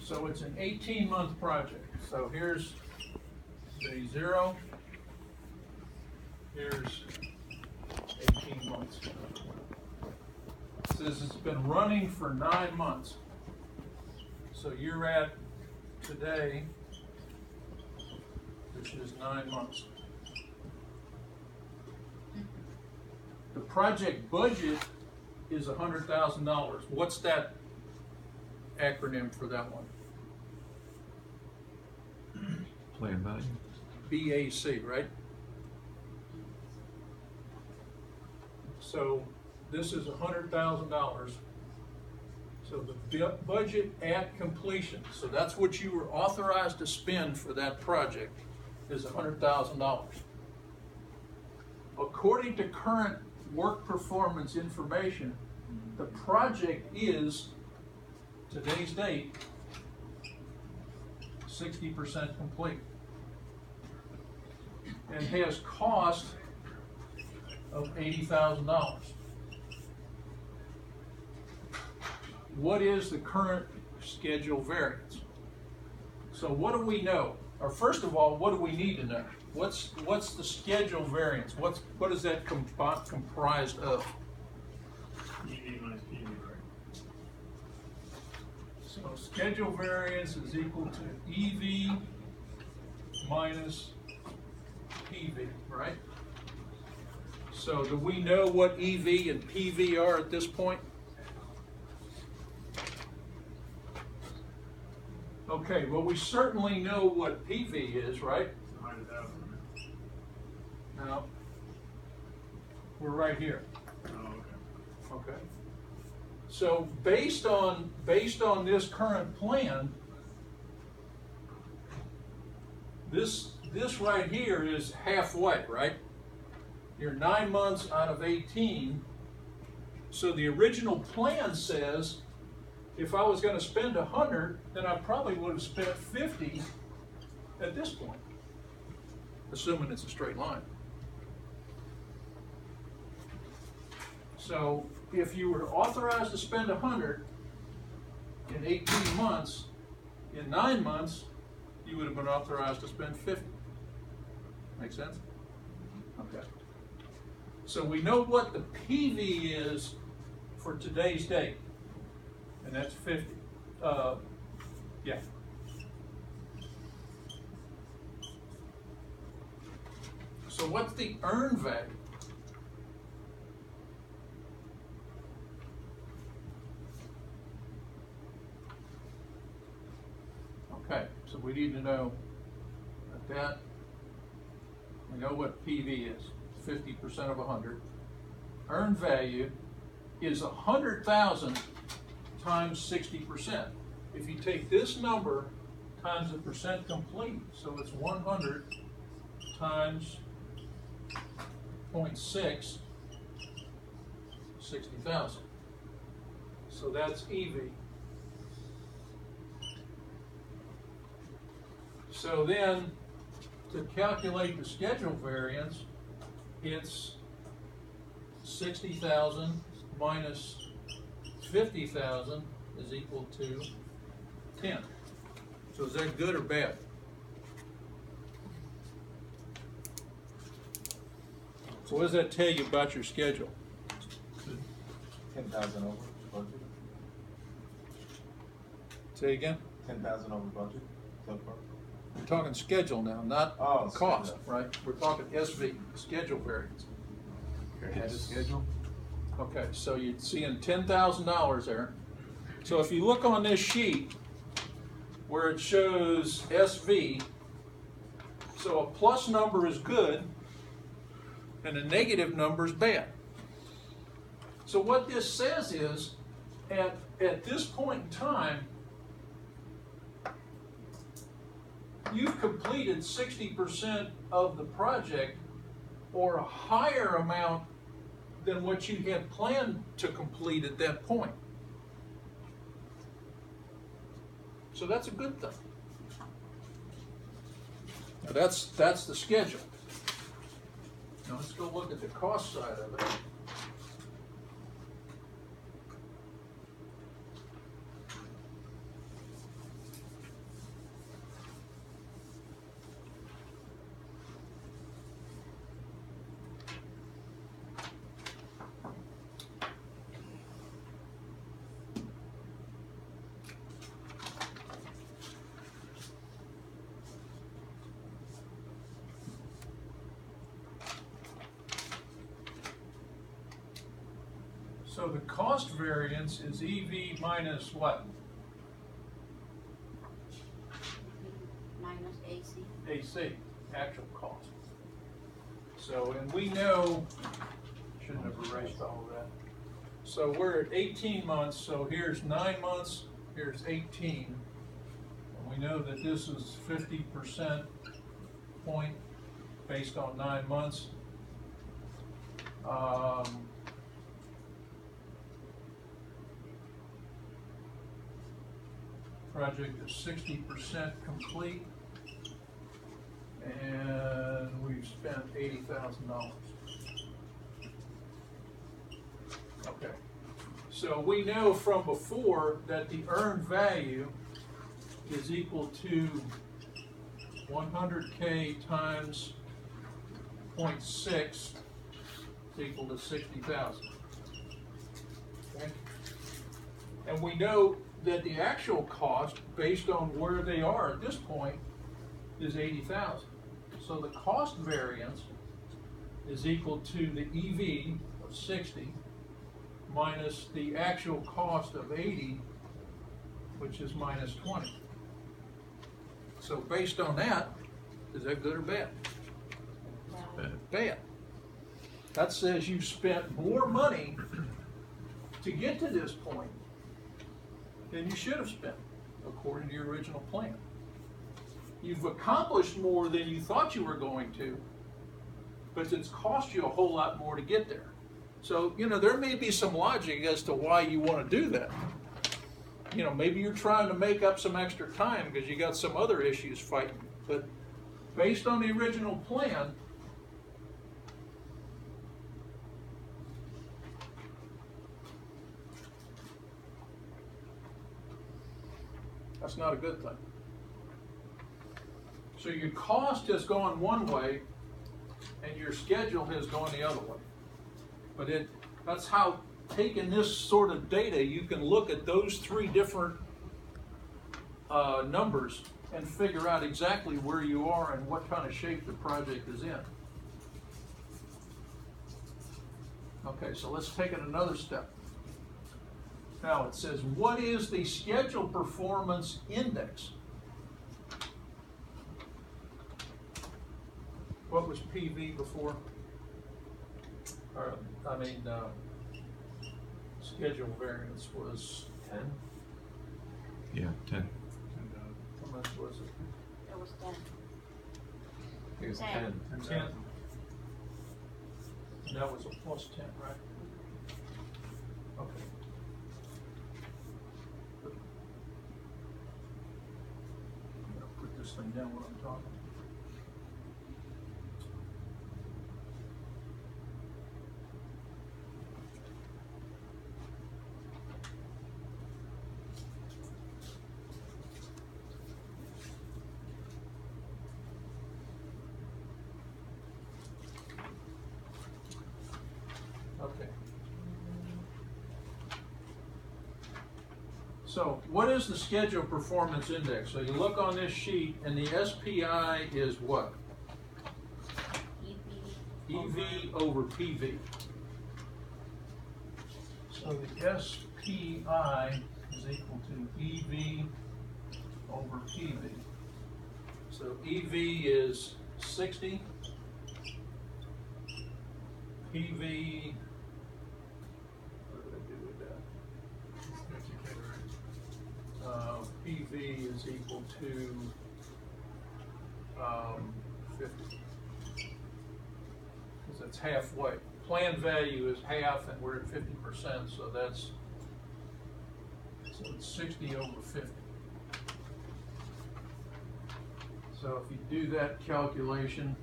So it's an 18-month project. So here's day 0. Here's 18 months. It says it's been running for 9 months. So you're at today, which is 9 months. The project budget is $100,000. What's that acronym for that one? Plan value. BAC, right? So this is $100,000. So the budget at completion, so that's what you were authorized to spend for that project, is $100,000. According to current work performance information, the project is, today's date, 60% complete, and has cost of $80,000. What is the current schedule variance? So what do we know? Or first of all, what do we need to know? What's the schedule variance? What is that comprised of? EV minus PV, right? So schedule variance is equal to EV minus PV, right? So do we know what EV and PV are at this point? Okay, well, we certainly know what PV is, right? 100,000. Now, we're right here. Oh, Okay. So based on this current plan, this right here is halfway, right? You're 9 months out of 18. So the original plan says, if I was going to spend 100, then I probably would have spent 50 at this point, assuming it's a straight line. So if you were authorized to spend 100 in 18 months, in 9 months, you would have been authorized to spend 50. Make sense? Okay. So we know what the PV is for today's date, and that's 50. Yeah. So what's the earned value? Okay, so we need to know that. We know what PV is, 50% of 100. Earned value is 100,000 times 60%. If you take this number times the percent complete, so it's 100 times 0.6, 60,000. So that's EV. So then, to calculate the schedule variance, it's 60,000 minus 50,000 is equal to 10. So is that good or bad? So what does that tell you about your schedule? 10,000 over budget. Say again? 10,000 over budget so far. We're talking schedule now, not Oh, cost, schedule. right? We're talking SV, schedule variance. Ahead of schedule. Okay, so you're seeing $10,000 there. So if you look on this sheet where it shows SV, so a plus number is good and a negative number is bad. So what this says is, at this point in time, you've completed 60% of the project, or a higher amount than what you had planned to complete at that point. So that's a good thing. Now that's the schedule. Now let's go look at the cost side of it. So the cost variance is EV minus what? Minus AC. AC, actual cost. So, and we know, shouldn't have erased all of that. So we're at 18 months, so here's 9 months, here's 18. And we know that this is 50% point based on 9 months. Project is 60% complete, and we've spent $80,000. Okay, so we know from before that the earned value is equal to 100K times 0.6 is equal to 60,000. Okay, and we know that the actual cost, based on where they are at this point, is 80,000. So the cost variance is equal to the EV of 60 minus the actual cost of 80, which is minus 20. So based on that, is that good or bad? Bad. That says you've spent more money to get to this point than you should have spent, according to your original plan. You've accomplished more than you thought you were going to, but it's cost you a whole lot more to get there. So, you know, there may be some logic as to why you want to do that. You know, maybe you're trying to make up some extra time because you got some other issues fighting. But based on the original plan, that's not a good thing. So your cost has gone one way and your schedule has gone the other way. But that's how, taking this sort of data, you can look at those three different numbers and figure out exactly where you are and what kind of shape the project is in. Okay, so let's take it another step. Now it says, what is the schedule performance index? What was PV before? Or, schedule variance was 10? Yeah, 10. how much was it? It was 10. I think it's 10. 10. And that was a plus 10, right? Okay. I'm gonna put this thing down while I'm talking. Okay. So what is the schedule performance index? So you look on this sheet and the SPI is what? EV over PV. So the SPI is equal to EV over PV. So EV is 60. PV, what did I do with that? PV is equal to 50. Because it's halfway. Plan value is half and we're at 50%, so that's, so it's 60 over 50. So if you do that calculation,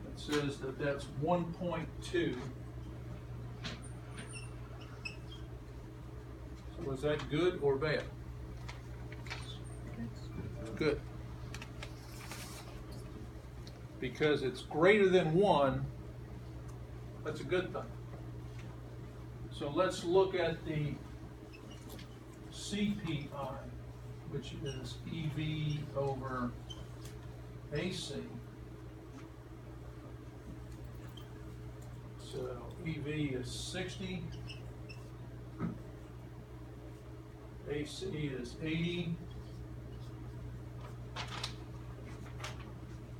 it says that that's 1.2. So was that good or bad? Good. Because it's greater than 1, that's a good thing. So let's look at the CPI, which is EV over AC. So EV is 60. AC is 80.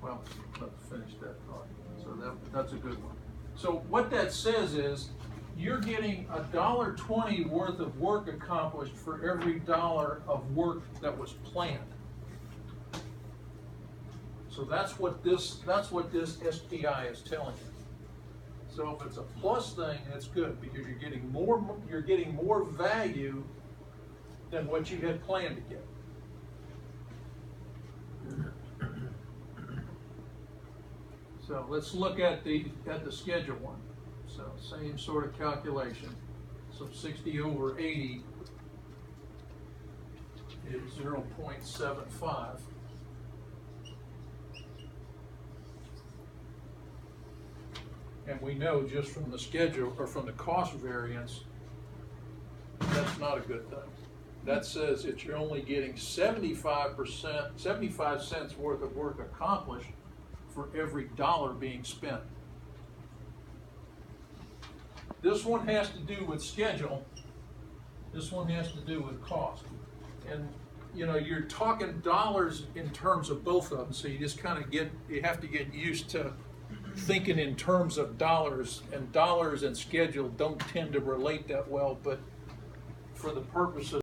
Well, let's finish that thought. So that's a good one. So what that says is you're getting $1.20 worth of work accomplished for every dollar of work that was planned. So that's what this SPI is telling you. So if it's a plus thing, that's good because you're getting more value than what you had planned to get. So let's look at the schedule one. So same sort of calculation. So 60 over 80 is 0.75. And we know just from the schedule or from the cost variance, that's not a good thing. That says that you're only getting 75 cents worth of work accomplished for every dollar being spent. This one has to do with schedule. This one has to do with cost. And you know, you're talking dollars in terms of both of them, so you just kind of you have to get used to thinking in terms of dollars, and dollars and schedule don't tend to relate that well, but for the purpose of